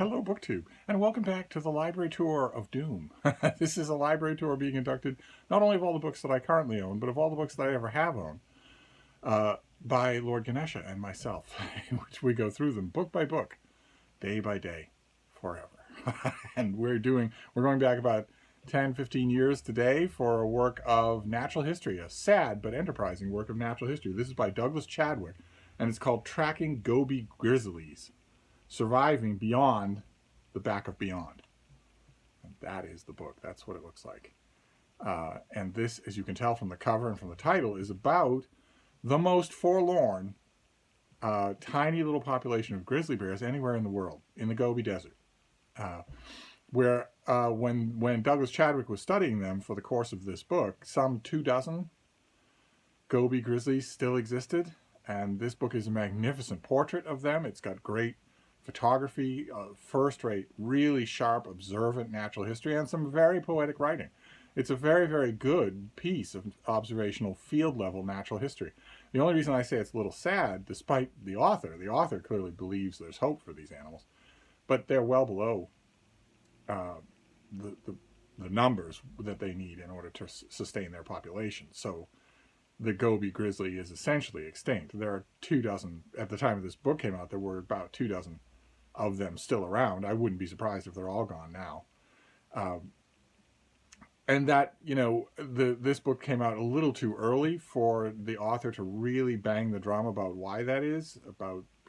Hello, BookTube, and welcome back to the Library Tour of Doom. This is a library tour being conducted not only of all the books that I currently own, but of all the books that I ever have owned, by Lord Ganesha and myself, in which we go through them book by book, day by day, forever. And we're going back about 10, 15 years today for a work of natural history, a sad but enterprising work of natural history. This is by Douglas Chadwick, and it's called Tracking Gobi Grizzlies, Surviving Beyond the Back of Beyond. And that is the book. That's what it looks like. And this, as you can tell from the cover and from the title, is about the most forlorn, tiny little population of grizzly bears anywhere in the world, in the Gobi Desert. Where when Douglas Chadwick was studying them for the course of this book, some 24 Gobi Grizzlies still existed. And this book is a magnificent portrait of them. It's got great photography, first-rate, really sharp, observant natural history, and some very poetic writing. It's a very, very good piece of observational field-level natural history. The only reason I say it's a little sad, despite the author clearly believes there's hope for these animals, but they're well below the numbers that they need in order to sustain their population. So the Gobi grizzly is essentially extinct. There are 24, at the time of this book came out, there were about 24 of them still around. I wouldn't be surprised if they're all gone now. And that, this book came out a little too early for the author to really bang the drum about why that is.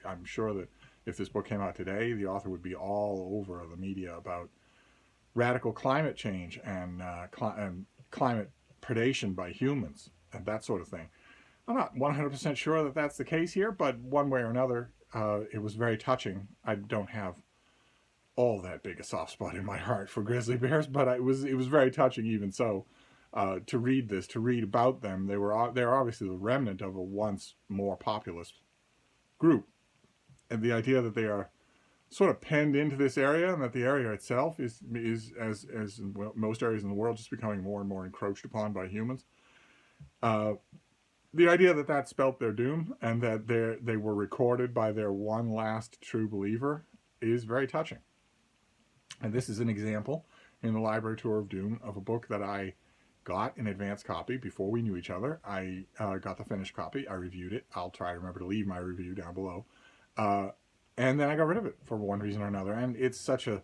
I'm sure that if this book came out today, the author would be all over the media about radical climate change and climate predation by humans and that sort of thing. I'm not 100% sure that that's the case here, but one way or another, it was very touching. I don't have all that big a soft spot in my heart for grizzly bears, but it was very touching even so, to read about them. They're obviously the remnant of a once more populous group. And the idea that they are sort of penned into this area and that the area itself is as in most areas in the world, just becoming more and more encroached upon by humans. The idea that that spelt their doom and that they were recorded by their one last true believer is very touching. And this is an example in the Library Tour of Doom of a book that I got an advance copy before we knew each other. I got the finished copy. I reviewed it. I'll try to remember to leave my review down below. And then I got rid of it for one reason or another. And it's such a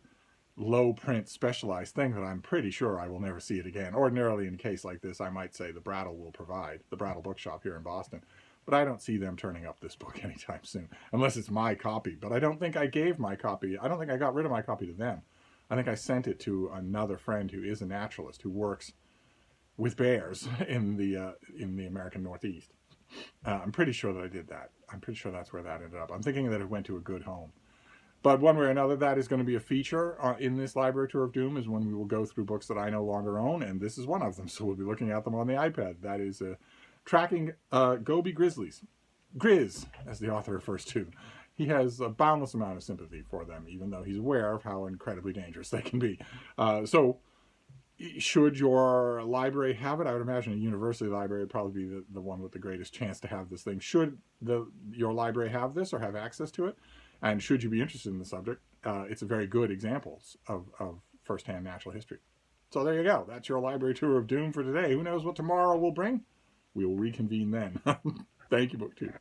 low print specialized thing that I'm pretty sure I will never see it again. Ordinarily, in a case like this, I might say the Brattle will provide, the Brattle Bookshop here in Boston. But I don't see them turning up this book anytime soon, unless it's my copy. But I don't think I gave my copy. I don't think I got rid of my copy to them. I think I sent it to another friend who is a naturalist who works with bears in the American Northeast. I'm pretty sure that I did that. I'm pretty sure that's where that ended up. I'm thinking that it went to a good home. But one way or another, that is going to be a feature in this Library Tour of Doom, is when we will go through books that I no longer own, and this is one of them. So we'll be looking at them on the iPad. That is Tracking Gobi Grizzlies. Grizz, as the author refers to. He has a boundless amount of sympathy for them, even though he's aware of how incredibly dangerous they can be. So should your library have it? I would imagine a university library would probably be the one with the greatest chance to have this thing. Should your library have this or have access to it? And should you be interested in the subject, it's a very good example of first-hand natural history. So there you go. That's your Library Tour of Doom for today. Who knows what tomorrow will bring? We will reconvene then. Thank you, BookTube.